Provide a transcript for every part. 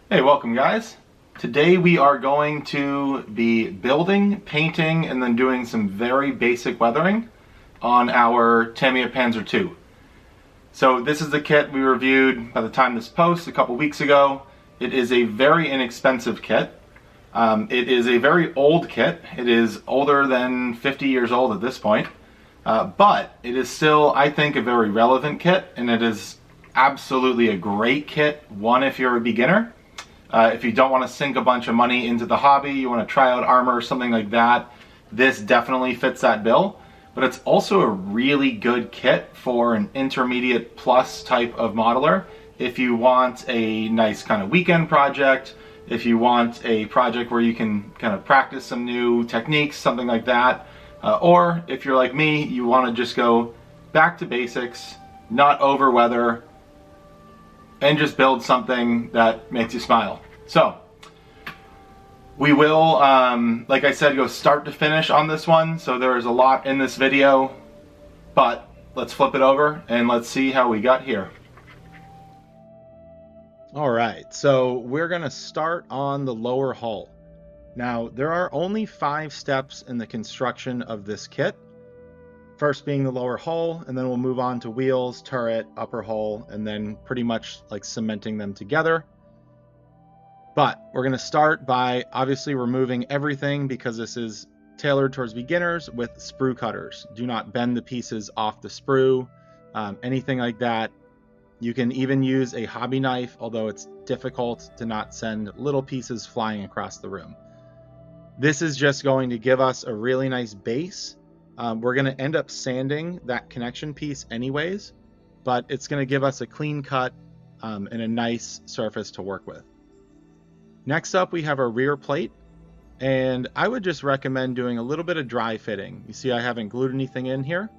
Hey, welcome guys. Today we are going to be building, painting, and then doing some very basic weathering on our Tamiya Panzer 2. So this is the kit we reviewed by the time this posts a couple weeks ago. It is a very inexpensive kit. It is a very old kit. It is older than 50 years old at this point. But it is still, I think, a very relevant kit, and it is absolutely a great kit. One, if you're a beginner. If you don't want to sink a bunch of money into the hobby, you want to try out armor or something like that, this definitely fits that bill. But it's also a really good kit for an intermediate plus type of modeler. If you want a nice kind of weekend project, if you want a project where you can kind of practice some new techniques, something like that. Or if you're like me, you want to just go back to basics, not over weather, and just build something that makes you smile. So we will, like I said, go start to finish on this one. So there is a lot in this video, but let's flip it over and let's see how we got here. All right, so we're gonna start on the lower hull. Now, there are only 5 steps in the construction of this kit. First being the lower hull, and then we'll move on to wheels, turret, upper hull, and then pretty much like cementing them together. But we're going to start by obviously removing everything because this is tailored towards beginners with sprue cutters. Do not bend the pieces off the sprue, anything like that. You can even use a hobby knife, although it's difficult to not send little pieces flying across the room. This is just going to give us a really nice base. We're going to end up sanding that connection piece anyways, but it's going to give us a clean cut and a nice surface to work with. Next up, we have our rear plate, and I would just recommend doing a little bit of dry fitting. You see I haven't glued anything in here.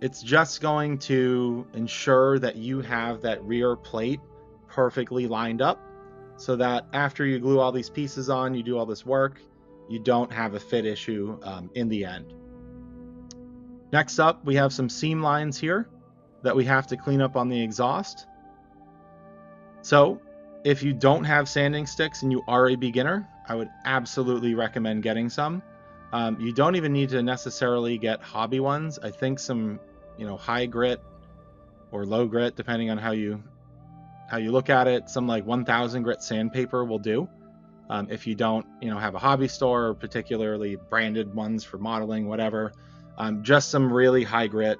It's just going to ensure that you have that rear plate perfectly lined up so that after you glue all these pieces on, you do all this work, you don't have a fit issue in the end. Next up, we have some seam lines here that we have to clean up on the exhaust. So if you don't have sanding sticks and you are a beginner, I would absolutely recommend getting some. You don't even need to necessarily get hobby ones. I think some, high grit or low grit, depending on how you look at it, some like 1000 grit sandpaper will do. If you don't, have a hobby store or particularly branded ones for modeling, whatever. Just some really high grit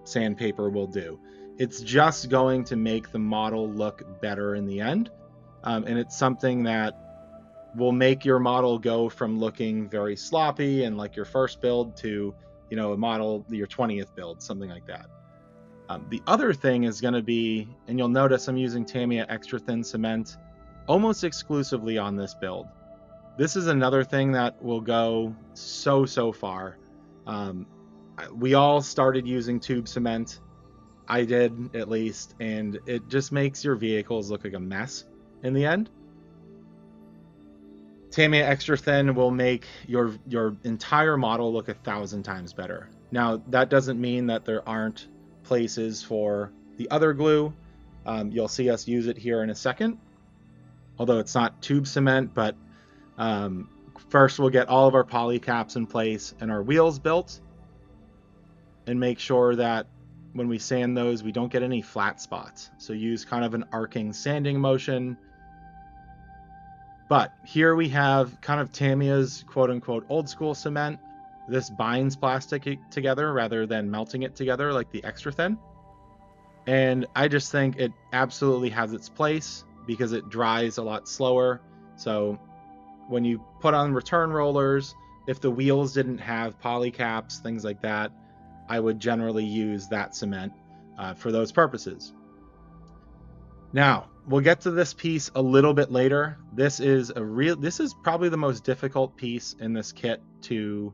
sandpaper will do. It's just going to make the model look better in the end. And it's something that will make your model go from looking very sloppy and like your first build to, a model, your 20th build, something like that. The other thing is going to be, and you'll notice I'm using Tamiya extra thin cement almost exclusively on this build. This is another thing that will go so far. We all started using tube cement. I did, at least, and it just makes your vehicles look like a mess in the end. Tamiya extra thin will make your entire model look 1,000 times better. Now, that doesn't mean that there aren't places for the other glue. You'll see us use it here in a second, although it's not tube cement, but first we'll get all of our poly caps in place and our wheels built and make sure that when we sand those, we don't get any flat spots. So use kind of an arcing sanding motion. But here we have kind of Tamiya's quote unquote old school cement. This binds plastic together rather than melting it together like the extra thin. And I just think it absolutely has its place because it dries a lot slower. So when you put on return rollers, if the wheels didn't have poly caps, things like that, I would generally use that cement for those purposes. Now, we'll get to this piece a little bit later. This is probably the most difficult piece in this kit to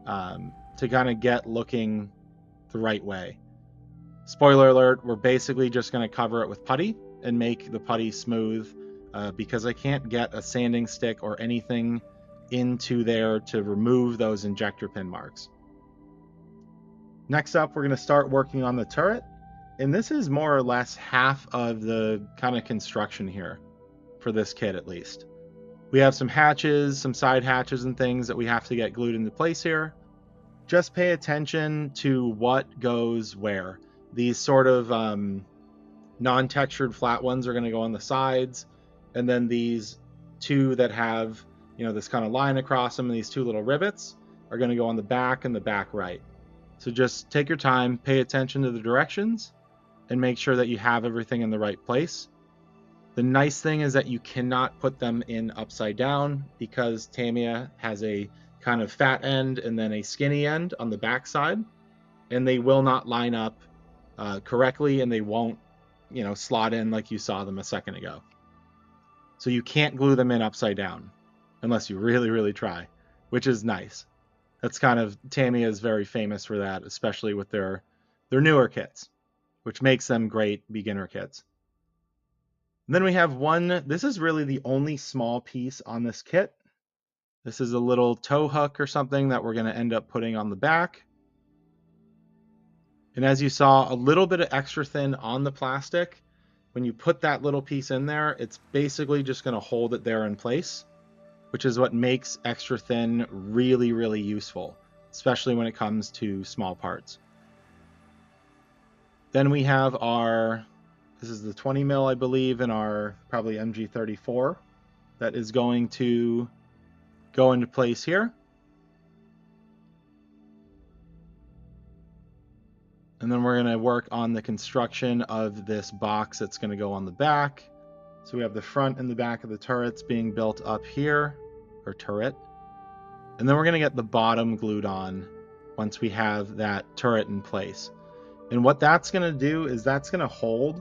kind of get looking the right way. Spoiler alert, we're basically just going to cover it with putty and make the putty smooth because I can't get a sanding stick or anything into there to remove those injector pin marks. Next up, we're going to start working on the turret. And this is more or less half of the kind of construction here. for this kit at least. We have some hatches, some side hatches and things that we have to get glued into place here. Just pay attention to what goes where. These sort of non-textured flat ones are going to go on the sides, and then these two that have, you know, this kind of line across them and these two little rivets are going to go on the back and the back right. So just take your time, pay attention to the directions, and make sure that you have everything in the right place. The nice thing is that you cannot put them in upside down because Tamiya has a kind of fat end and then a skinny end on the back side, and they will not line up correctly, and they won't, you know, slot in like you saw them a second ago. So you can't glue them in upside down unless you really, really try, which is nice. That's kind of, Tamiya is very famous for that, especially with their newer kits, which makes them great beginner kits. And then we have one, this is really the only small piece on this kit. This is a little tow hook or something that we're going to end up putting on the back. And as you saw, a little bit of extra thin on the plastic. When you put that little piece in there, it's basically just going to hold it there in place, which is what makes extra thin really, really useful, especially when it comes to small parts. Then we have our, this is the 20 mil, I believe, in our probably MG34 that is going to go into place here. And then we're going to work on the construction of this box that's going to go on the back. So we have the front and the back of the turrets being built up here, or turret. And then we're going to get the bottom glued on once we have that turret in place. And what that's going to do is that's going to hold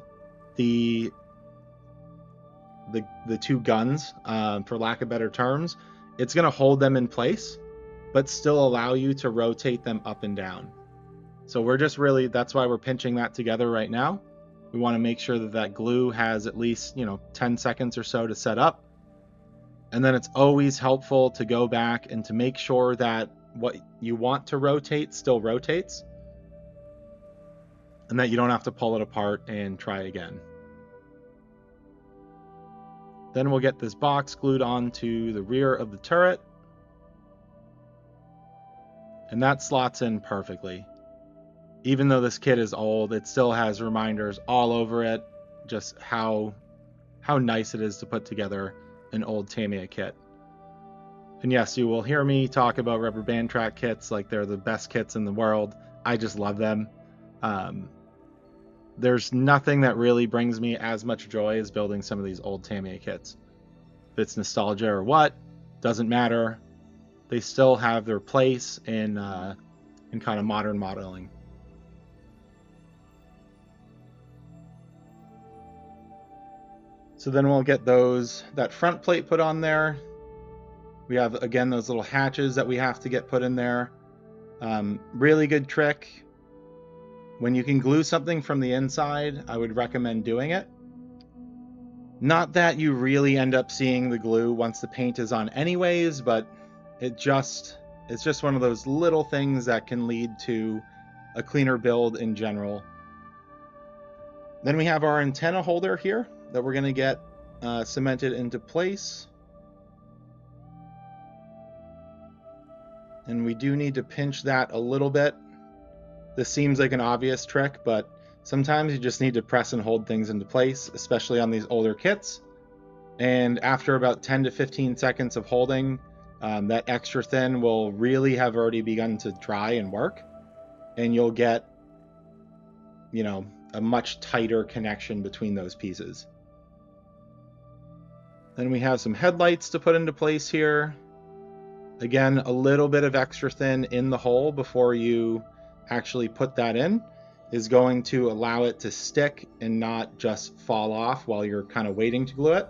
the two guns, for lack of better terms. It's going to hold them in place, but still allow you to rotate them up and down. So we're just really, that's why we're pinching that together right now. We want to make sure that that glue has at least, 10 seconds or so to set up. And then it's always helpful to go back and to make sure that what you want to rotate still rotates, and that you don't have to pull it apart and try again. Then we'll get this box glued onto the rear of the turret, and that slots in perfectly. Even though this kit is old, it still has reminders all over it, just how nice it is to put together an old Tamiya kit. And yes, you will hear me talk about rubber band track kits like they're the best kits in the world. I just love them. There's nothing that really brings me as much joy as building some of these old Tamiya kits. If it's nostalgia or what, doesn't matter. They still have their place in kind of modern modeling. So then we'll get that front plate put on there. We have, again, those little hatches that we have to get put in there. Really good trick. When you can glue something from the inside, I would recommend doing it. Not that you really end up seeing the glue once the paint is on anyways, but it's just one of those little things that can lead to a cleaner build in general. Then we have our antenna holder here that we're going to get cemented into place. And we do need to pinch that a little bit. This seems like an obvious trick, but sometimes you just need to press and hold things into place, especially on these older kits. And after about 10 to 15 seconds of holding, that extra thin will really have already begun to dry and work. And you'll get, a much tighter connection between those pieces. Then we have some headlights to put into place here. Again, a little bit of extra thin in the hole before you actually put that in is going to allow it to stick and not just fall off while you're kind of waiting to glue it.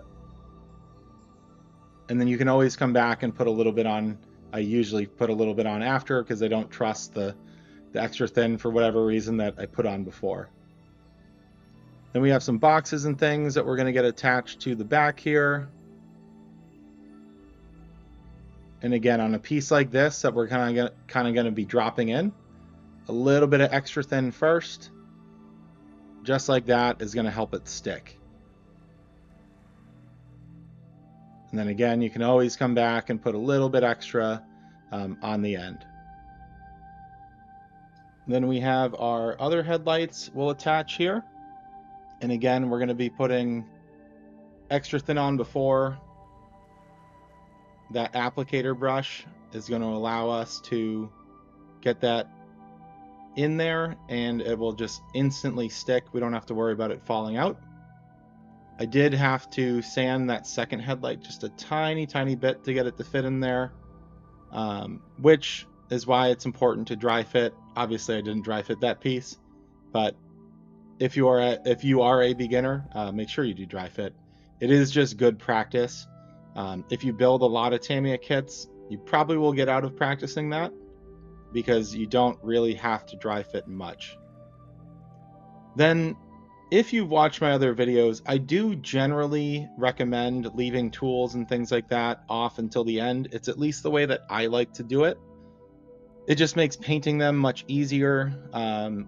And then you can always come back and put a little bit on. I usually put a little bit on after because I don't trust the extra thin for whatever reason that I put on before. Then we have some boxes and things that we're going to get attached to the back here. And again, on a piece like this that we're kind of going to be dropping in, a little bit of extra thin first, just like that, is going to help it stick. And then again, you can always come back and put a little bit extra on the end. Then we have our other headlights we'll attach here. And again, we're going to be putting extra thin on before. That applicator brush is going to allow us to get that in there, and it will just instantly stick. We don't have to worry about it falling out. I did have to sand that second headlight just a tiny bit to get it to fit in there, which is why it's important to dry fit. Obviously I didn't dry fit that piece, but if you are a beginner, make sure you do dry fit. It is just good practice. If you build a lot of Tamiya kits, you probably will get out of practicing that, because you don't really have to dry fit much. Then, if you've watched my other videos, I do generally recommend leaving tools and things like that off until the end. It's at least the way that I like to do it. It just makes painting them much easier,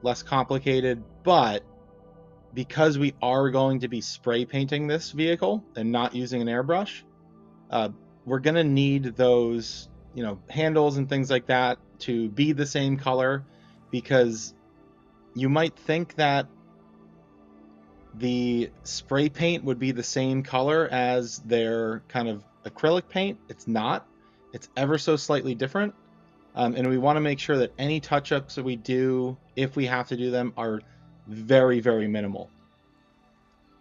less complicated, but because we are going to be spray painting this vehicle and not using an airbrush, we're going to need those, handles and things like that to be the same color, because you might think that the spray paint would be the same color as their kind of acrylic paint. It's not. It's ever so slightly different. And we want to make sure that any touch-ups that we do, if we have to do them, are very, very minimal.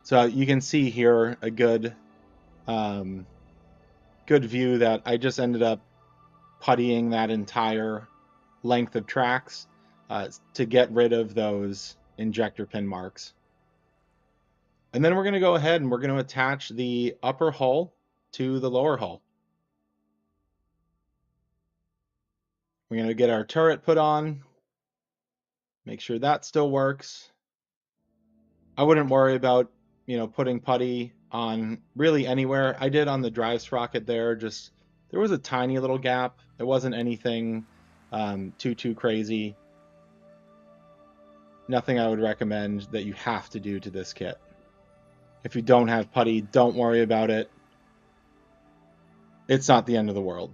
So you can see here a good view that I just ended up puttying that entire length of tracks to get rid of those injector pin marks. And then we're going to go ahead and we're going to attach the upper hull to the lower hull. We're going to get our turret put on, make sure that still works. I wouldn't worry about, putting putty on really anywhere. I did on the drive sprocket there, just there was a tiny little gap. It wasn't anything too crazy. Nothing I would recommend that you have to do to this kit. If you don't have putty, don't worry about it. It's not the end of the world.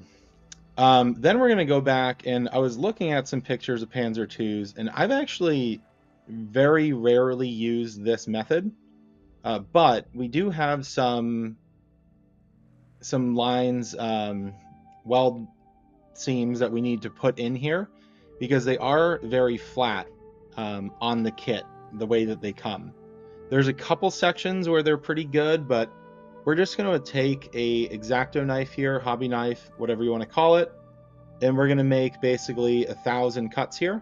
Then we're going to go back, and I was looking at some pictures of Panzer IIs, and I've actually very rarely used this method, but we do have some lines, weld seams that we need to put in here, because they are very flat on the kit, the way that they come. There's a couple sections where they're pretty good, but we're just going to take a X-Acto knife here, hobby knife, whatever you want to call it, and we're going to make basically 1,000 cuts here.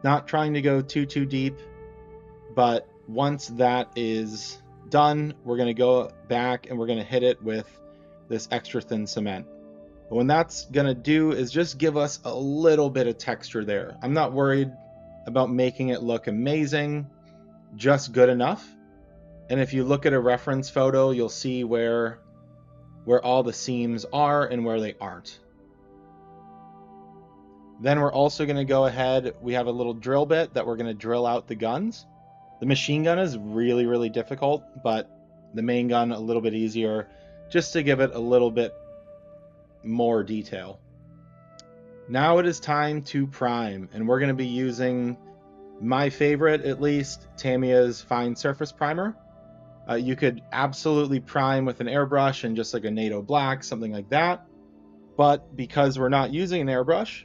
Not trying to go too deep, but once that is done, we're going to go back and we're going to hit it with this extra thin cement. But what that's going to do is just give us a little bit of texture there. I'm not worried about making it look amazing, just good enough. And if you look at a reference photo, you'll see where all the seams are and where they aren't. Then we're also going to go ahead, we have a little drill bit that we're going to drill out the guns. The machine gun is really difficult, but the main gun a little bit easier, just to give it a little bit more detail. Now it is time to prime, and we're going to be using my favorite, at least, Tamiya's Fine Surface Primer. You could absolutely prime with an airbrush and just like a NATO black, something like that. But because we're not using an airbrush,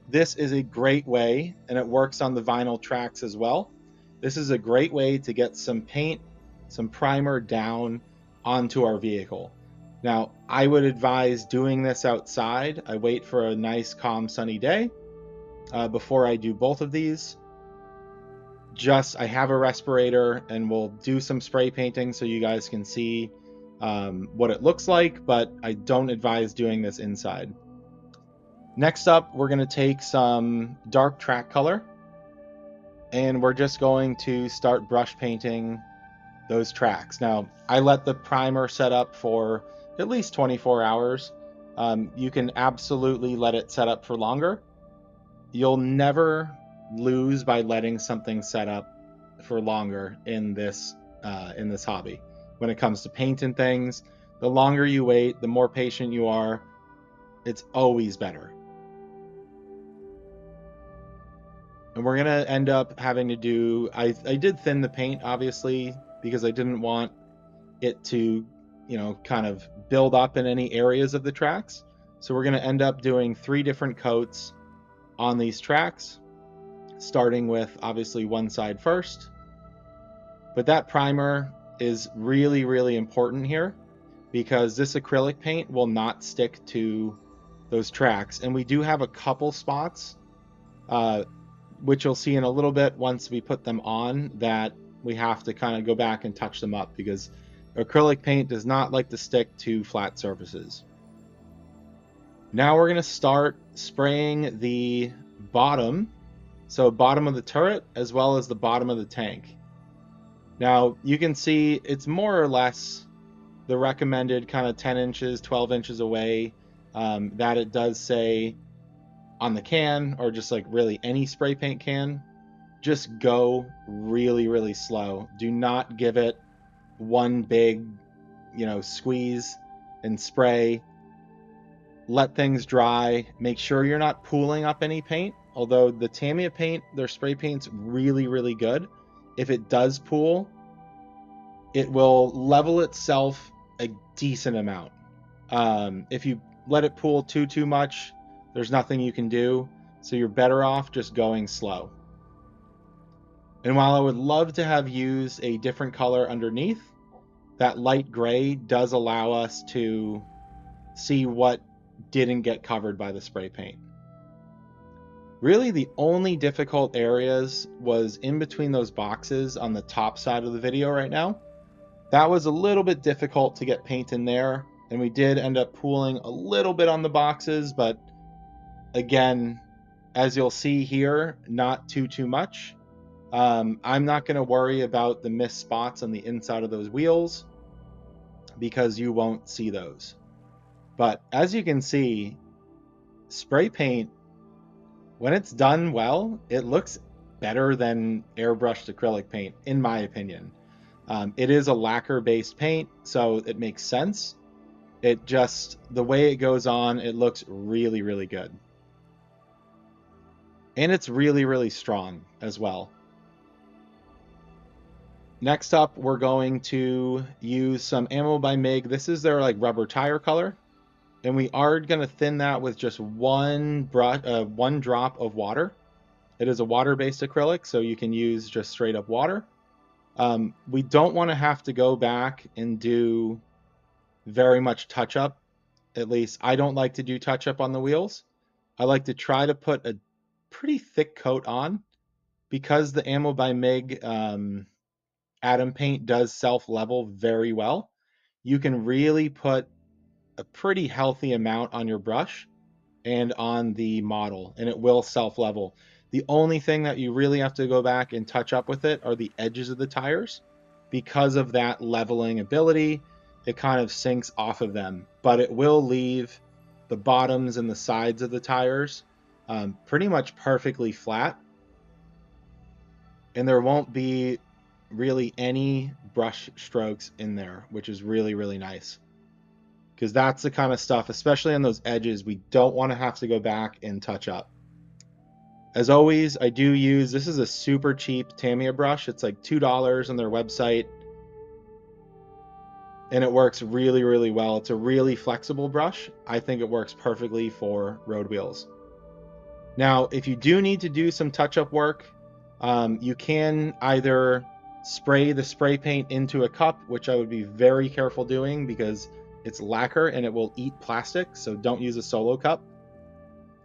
this is a great way, and it works on the vinyl tracks as well. This is a great way to get some paint, some primer down onto our vehicle. Now, I would advise doing this outside. I wait for a nice, calm, sunny day before I do both of these. I have a respirator, and we'll do some spray painting so you guys can see what it looks like, but I don't advise doing this inside. Next up, we're going to take some dark track color, and we're just going to start brush painting those tracks. Now, I let the primer set up for at least 24 hours. You can absolutely let it set up for longer. You'll never lose by letting something set up for longer in this hobby. when it comes to painting things. The longer you wait, the more patient you are, it's always better. And we're gonna end up having to do, I did thin the paint, obviously, because I didn't want it to, kind of build up in any areas of the tracks. So we're gonna end up doing 3 different coats on these tracks, starting with obviously one side first. But that primer is really, really important here because this acrylic paint will not stick to those tracks. And we do have a couple spots, which you'll see in a little bit once we put them on, that we have to kind of go back and touch them up because acrylic paint does not like to stick to flat surfaces. Now we're going to start spraying the bottom, so bottom of the turret as well as the bottom of the tank. Now you can see it's more or less the recommended kind of 10 inches, 12 inches away that it does say on the can, or just like really any spray paint can. Just go really, really slow. Do not give it one big, squeeze and spray. Let things dry. Make sure you're not pooling up any paint. Although the Tamiya paint, their spray paint's really, really good. If it does pool, it will level itself a decent amount. If you let it pool too much, there's nothing you can do. So you're better off just going slow. And while I would love to have used a different color underneath, that light gray does allow us to see what didn't get covered by the spray paint. Really, the only difficult areas was in between those boxes on the top side of the video right now. That was a little bit difficult to get paint in there, and we did end up pooling a little bit on the boxes, but again, as you'll see here, not too much. I'm not going to worry about the missed spots on the inside of those wheels because you won't see those. But as you can see, spray paint, when it's done well, it looks better than airbrushed acrylic paint, in my opinion. It is a lacquer-based paint, so it makes sense. It just, the way it goes on, it looks really, really good. And it's really, really strong as well. Next up, we're going to use some Ammo by MIG. This is their like rubber tire color. And we are going to thin that with just one drop of water. It is a water-based acrylic, so you can use just straight up water. We don't want to have to go back and do very much touch-up. At least I don't like to do touch-up on the wheels. I like to try to put a pretty thick coat on because the Ammo by MIG Atom paint does self-level very well. You can really put a pretty healthy amount on your brush and on the model, and it will self-level. The only thing that you really have to go back and touch up with it are the edges of the tires. Because of that leveling ability, it kind of sinks off of them, but it will leave the bottoms and the sides of the tires pretty much perfectly flat, and there won't be really any brush strokes in there, which is really, really nice. Because that's the kind of stuff, especially on those edges, we don't want to have to go back and touch up. As always, I do use, this is a super cheap Tamiya brush. It's like $2 on their website. And it works really, really well. It's a really flexible brush. I think it works perfectly for road wheels. Now, if you do need to do some touch-up work, you can either spray the spray paint into a cup, which I would be very careful doing because it's lacquer and it will eat plastic, so don't use a solo cup.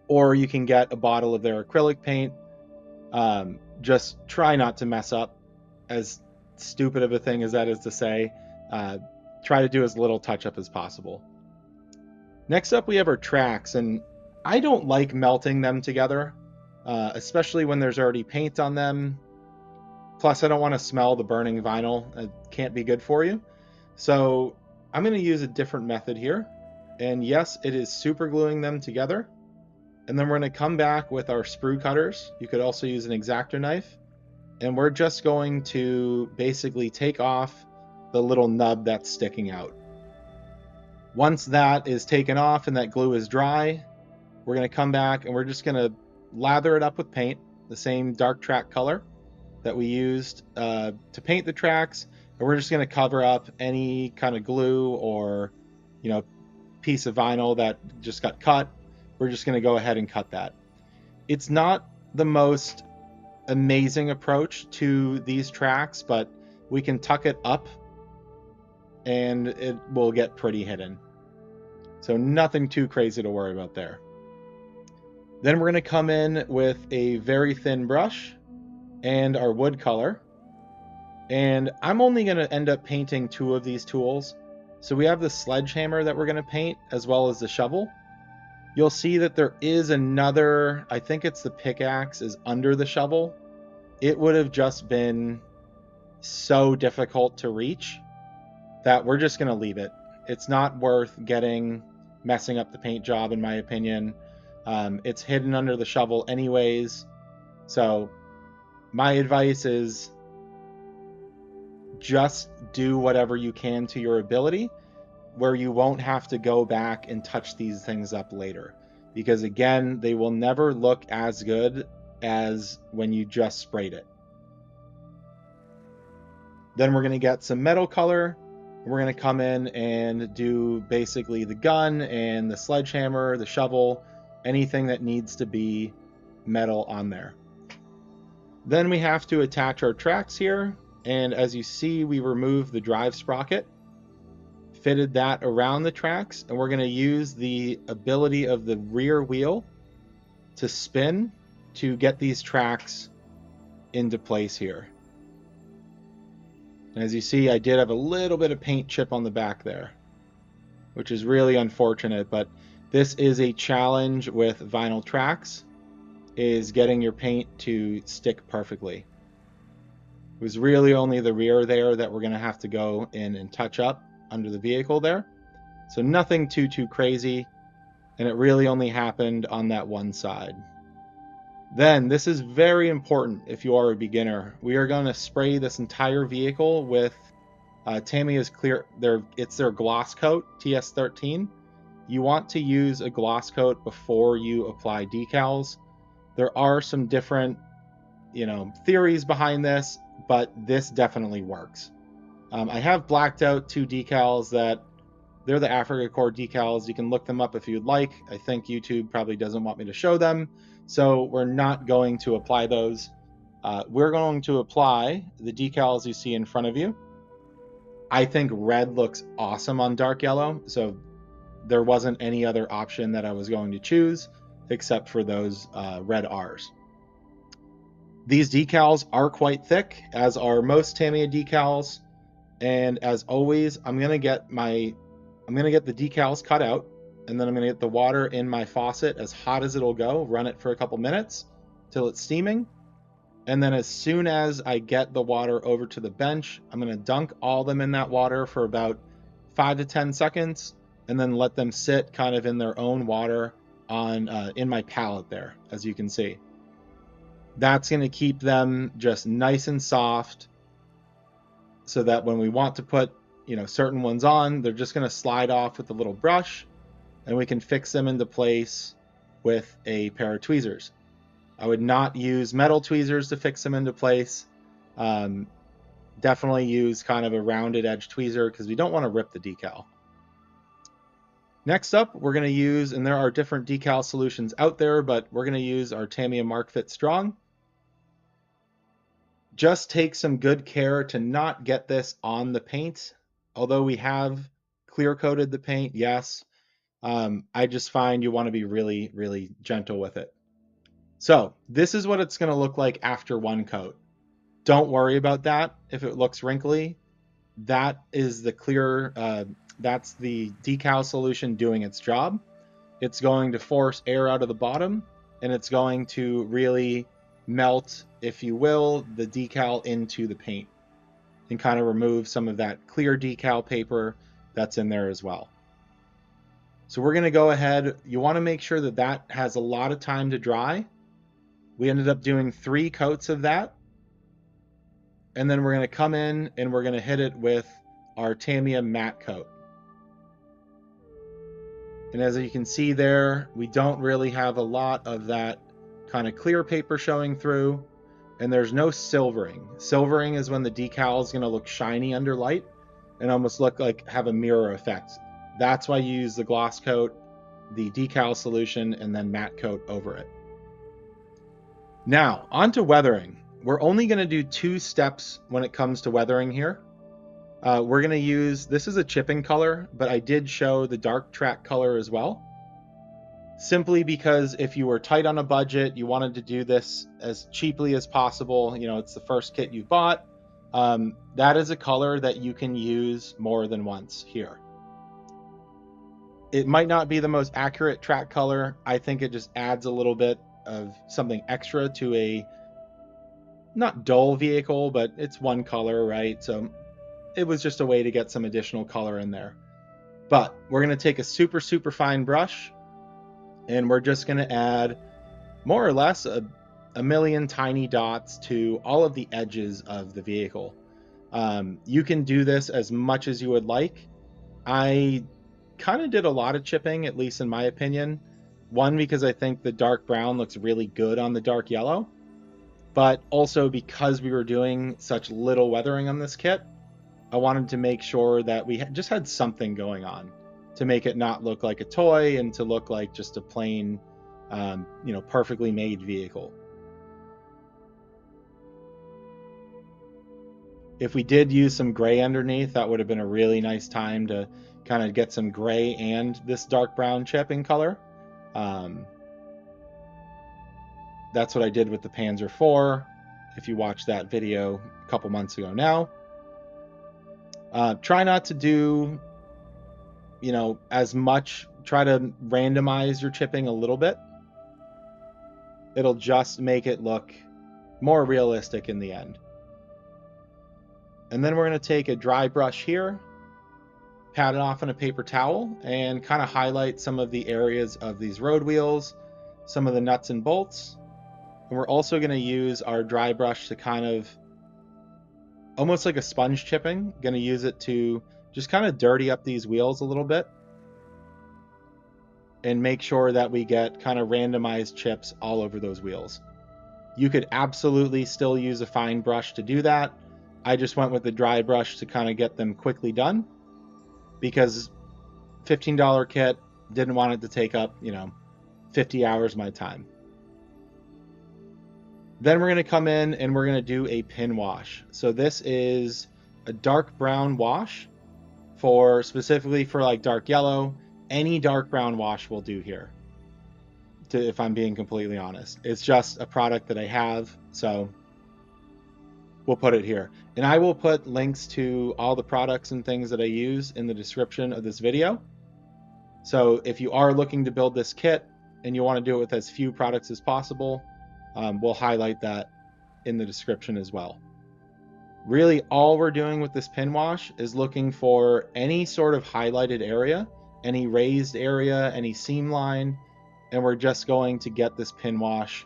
Or you can get a bottle of their acrylic paint. Just try not to mess up, as stupid of a thing as that is to say. Try to do as little touch-up as possible. Next up, we have our tracks, and I don't like melting them together, especially when there's already paint on them. Plus, I don't want to smell the burning vinyl. It can't be good for you. So I'm going to use a different method here. And yes, it is super gluing them together. And then we're going to come back with our sprue cutters. You could also use an X-Acto knife. And we're just going to basically take off the little nub that's sticking out. Once that is taken off and that glue is dry, we're going to come back and we're just going to lather it up with paint, the same dark track color that we used to paint the tracks, and we're just going to cover up any kind of glue or, you know, piece of vinyl that just got cut. We're just going to go ahead and cut that. It's not the most amazing approach to these tracks, but we can tuck it up and it will get pretty hidden. So nothing too crazy to worry about there. Then we're going to come in with a very thin brush and our wood color. And I'm only going to end up painting 2 of these tools. So we have the sledgehammer that we're going to paint as well as the shovel. You'll see that there is another, I think it's the pickaxe, is under the shovel. It would have just been so difficult to reach that we're just going to leave it. It's not worth messing up the paint job, in my opinion. It's hidden under the shovel anyways. So my advice is just do whatever you can to your ability, where you won't have to go back and touch these things up later. Because again, they will never look as good as when you just sprayed it. Then we're going to get some metal color. We're going to come in and do basically the gun and the sledgehammer, the shovel, anything that needs to be metal on there. Then we have to attach our tracks here. And as you see, we removed the drive sprocket, fitted that around the tracks, and we're going to use the ability of the rear wheel to spin to get these tracks into place here. And as you see, I did have a little bit of paint chip on the back there, which is really unfortunate, but this is a challenge with vinyl tracks, is getting your paint to stick perfectly. It was really only the rear there that we're going to have to go in and touch up under the vehicle there. So nothing too crazy, and it really only happened on that one side. Then, this is very important if you are a beginner. We are going to spray this entire vehicle with Tamiya's clear, it's their gloss coat, TS13. You want to use a gloss coat before you apply decals. There are some different, theories behind this, but this definitely works. I have blacked out 2 decals that they're the Africa Core decals. You can look them up if you'd like. I think YouTube probably doesn't want me to show them, so we're not going to apply those. We're going to apply the decals you see in front of you. I think red looks awesome on dark yellow, so there wasn't any other option that I was going to choose except for those red R's. These decals are quite thick, as are most Tamiya decals, and as always, I'm gonna get the decals cut out, and then I'm gonna get the water in my faucet as hot as it'll go, run it for a couple minutes till it's steaming, and then as soon as I get the water over to the bench, I'm gonna dunk all them in that water for about 5 to 10 seconds, and then let them sit kind of in their own water on in my palette there, as you can see. That's going to keep them just nice and soft, so that when we want to put, certain ones on, they're just going to slide off with a little brush, and we can fix them into place with a pair of tweezers. I would not use metal tweezers to fix them into place. Definitely use kind of a rounded edge tweezer because we don't want to rip the decal. Next up, we're going to use, and there are different decal solutions out there, but we're going to use our Tamiya Mark Fit Strong. Just take some good care to not get this on the paint. Although we have clear coated the paint, yes. I just find you want to be really, really gentle with it. So this is what it's going to look like after one coat. Don't worry about that if it looks wrinkly. That is the clear, that's the decal solution doing its job. It's going to force air out of the bottom, and it's going to really melt, if you will, the decal into the paint and kind of remove some of that clear decal paper that's in there as well. So we're going to go ahead. You want to make sure that that has a lot of time to dry. We ended up doing 3 coats of that. And then we're going to come in and we're going to hit it with our Tamiya matte coat. And as you can see there, we don't really have a lot of that kind of clear paper showing through, and there's no silvering. Silvering is when the decal is going to look shiny under light and almost look like have a mirror effect. That's why you use the gloss coat, the decal solution, and then matte coat over it. Now, on to weathering. We're only going to do 2 steps when it comes to weathering here. We're going to use, this is a chipping color, but I did show the dark track color as well. Simply because if you were tight on a budget, you wanted to do this as cheaply as possible, you know, it's the first kit you bought, that is a color that you can use more than once here. It might not be the most accurate track color. I think it just adds a little bit of something extra to a not dull vehicle, but it's one color, right? So it was just a way to get some additional color in there. But we're going to take a super, super fine brush, and we're just going to add more or less a million tiny dots to all of the edges of the vehicle. You can do this as much as you would like. I kind of did a lot of chipping, at least in my opinion. One, because I think the dark brown looks really good on the dark yellow, but also because we were doing such little weathering on this kit, I wanted to make sure that we just had something going on to make it not look like a toy and to look like just a plain, you know, perfectly made vehicle. If we did use some gray underneath, that would have been a really nice time to kind of get some gray and this dark brown chipping color. That's what I did with the Panzer IV, if you watched that video a couple months ago now. Try not to do, you know, as much. Try to randomize your chipping a little bit. It'll just make it look more realistic in the end. And then we're going to take a dry brush here, pat it off on a paper towel, and kind of highlight some of the areas of these road wheels, some of the nuts and bolts. And we're also going to use our dry brush to kind of, almost like a sponge chipping, going to use it to just kind of dirty up these wheels a little bit and make sure that we get kind of randomized chips all over those wheels. You could absolutely still use a fine brush to do that. I just went with the dry brush to kind of get them quickly done because $15 kit, didn't want it to take up, you know, 50 hours of my time. Then we're going to come in and we're going to do a pin wash. So this is a dark brown wash for specifically for like dark yellow. Any dark brown wash will do here, if I'm being completely honest. It's just a product that I have, so we'll put it here. And I will put links to all the products and things that I use in the description of this video. So if you are looking to build this kit and you want to do it with as few products as possible, we'll highlight that in the description as well. Really, all we're doing with this pin wash is looking for any sort of highlighted area, any raised area, any seam line, and we're just going to get this pin wash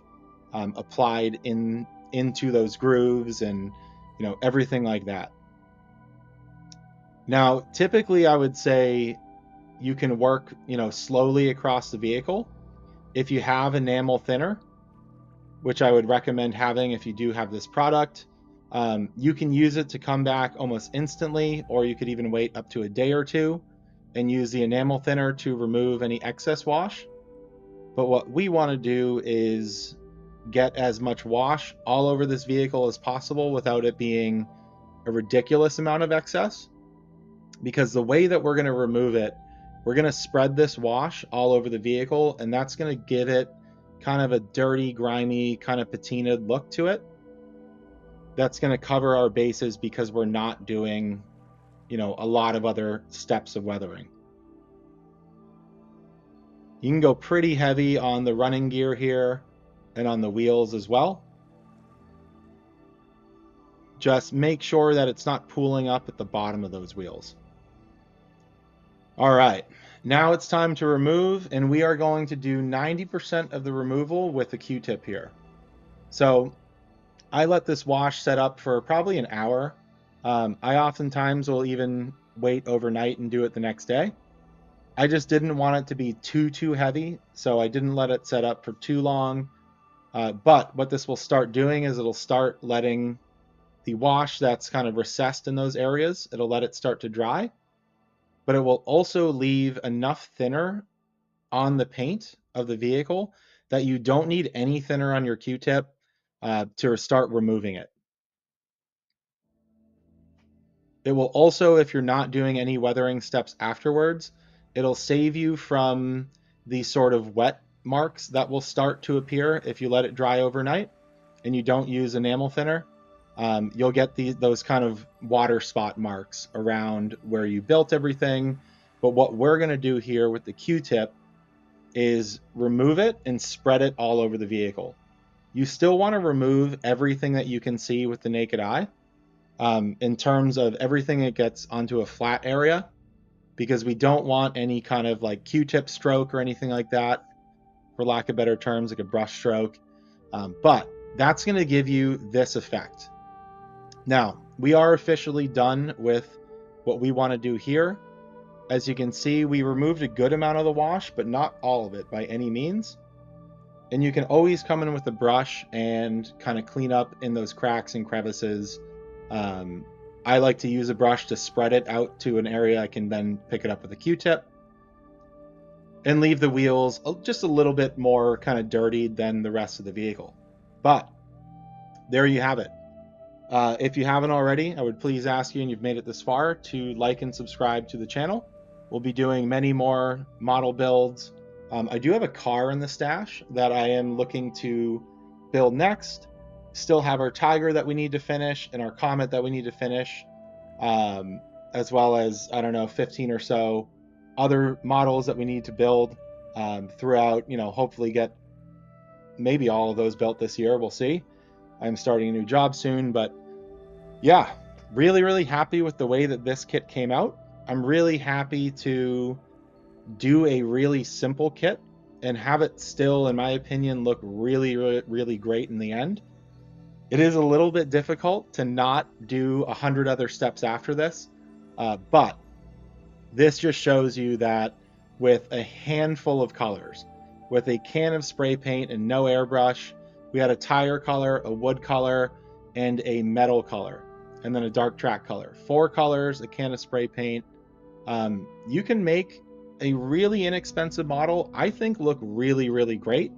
applied into those grooves and, you know, everything like that. Now, typically I would say you can work, you know, slowly across the vehicle. If you have enamel thinner, which I would recommend having if you do have this product, you can use it to come back almost instantly, or you could even wait up to a day or two and use the enamel thinner to remove any excess wash. But what we want to do is get as much wash all over this vehicle as possible without it being a ridiculous amount of excess, because the way that we're going to remove it, we're going to spread this wash all over the vehicle, and that's going to give it kind of a dirty, grimy, kind of patinaed look to it. That's going to cover our bases because we're not doing, you know, a lot of other steps of weathering. You can go pretty heavy on the running gear here and on the wheels as well. Just make sure that it's not pooling up at the bottom of those wheels. All right, now it's time to remove, and we are going to do 90% of the removal with a Q-tip here. So I let this wash set up for probably an hour. I oftentimes will even wait overnight and do it the next day. I just didn't want it to be too heavy, so I didn't let it set up for too long. But what this will start doing is it'll start letting the wash that's kind of recessed in those areas, it'll let it start to dry, but it will also leave enough thinner on the paint of the vehicle that you don't need any thinner on your Q-tip to start removing it. It will also, if you're not doing any weathering steps afterwards, it'll save you from the sort of wet marks that will start to appear if you let it dry overnight and you don't use enamel thinner. You'll get those kind of water spot marks around where you built everything. But what we're going to do here with the Q-tip is remove it and spread it all over the vehicle. You still want to remove everything that you can see with the naked eye, in terms of everything that gets onto a flat area, because we don't want any kind of like Q-tip stroke or anything like that, for lack of better terms, like a brush stroke. But that's going to give you this effect. Now, we are officially done with what we want to do here. As you can see, we removed a good amount of the wash, but not all of it by any means. And you can always come in with a brush and kind of clean up in those cracks and crevices. I like to use a brush to spread it out to an area I can then pick it up with a Q-tip and leave the wheels just a little bit more kind of dirtied than the rest of the vehicle. But there you have it. If you haven't already, I would please ask you, and you've made it this far, to like and subscribe to the channel. We'll be doing many more model builds. I do have a car in the stash that I am looking to build next. Still have our Tiger that we need to finish and our Comet that we need to finish, as well as, I don't know, 15 or so other models that we need to build throughout, hopefully get maybe all of those built this year. We'll see. I'm starting a new job soon, but yeah, really happy with the way that this kit came out. I'm really happy to do a really simple kit and have it still, in my opinion, look really great in the end. It is a little bit difficult to not do 100 other steps after this, but this just shows you that with a handful of colors, with a can of spray paint and no airbrush, we had a tire color, a wood color, and a metal color, and then a dark track color. 4 colors, a can of spray paint. You can make a really inexpensive model, I think, look really great.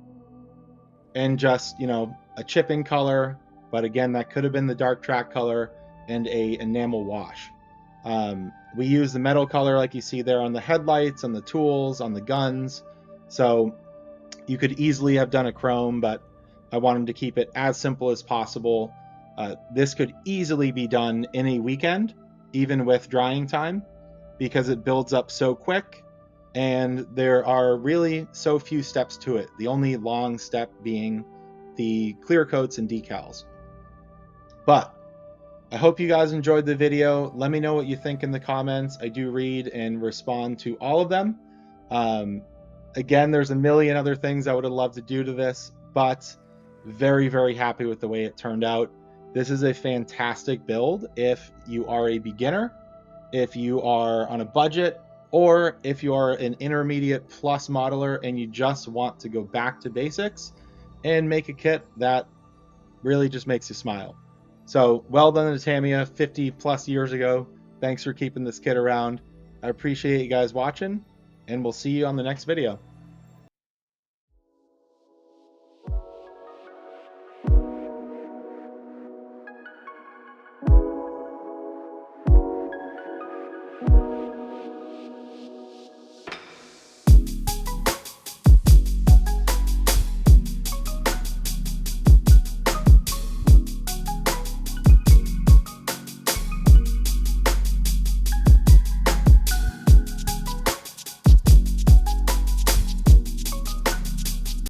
And just, a chipping color, but again, that could have been the dark track color, and a enamel wash. We use the metal color like you see there on the headlights, on the tools, on the guns. So you could easily have done a chrome, but I wanted to keep it as simple as possible. This could easily be done in a weekend, even with drying time, because it builds up so quick and there are really so few steps to it. The only long step being the clear coats and decals. But I hope you guys enjoyed the video. Let me know what you think in the comments. I do read and respond to all of them. Again, there's a million other things I would have loved to do to this, but very happy with the way it turned out. This is a fantastic build if you are a beginner, if you are on a budget, or if you are an intermediate plus modeler and you just want to go back to basics and make a kit that really just makes you smile. So well done to Tamiya 50 plus years ago. Thanks for keeping this kit around. I appreciate you guys watching, and we'll see you on the next video.